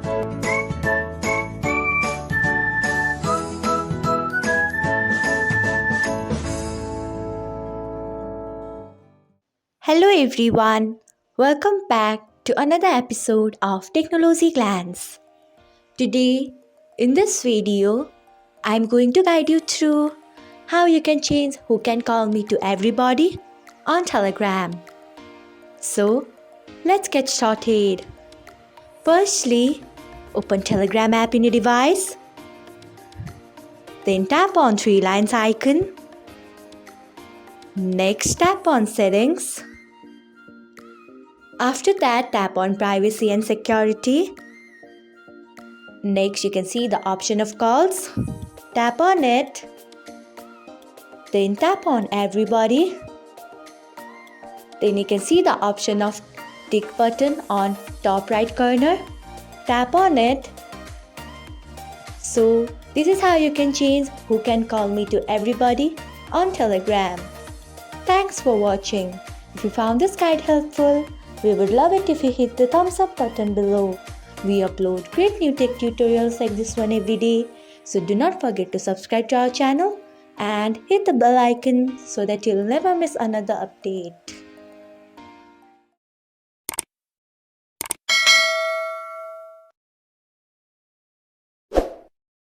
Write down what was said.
Hello everyone, welcome back to another episode of Technology Glance. Today, in this video, I'm going to guide you through how you can change Who Can Call Me to Everybody on Telegram. So, let's get started. Firstly, open Telegram app in your device. Then tap on three lines icon. Next, tap on Settings. After that, tap on Privacy and Security. Next, you can see the option of calls. Tap on it. Then tap on Everybody. Then you can see the option of tick button on top right corner. Tap on it. So, this is how you can change Who Can Call Me to Everybody on Telegram. Thanks for watching. If you found this guide helpful, we would love it if you hit the thumbs up button below. We upload great new tech tutorials like this one every day, so do not forget to subscribe to our channel and hit the bell icon so that you'll never miss another update.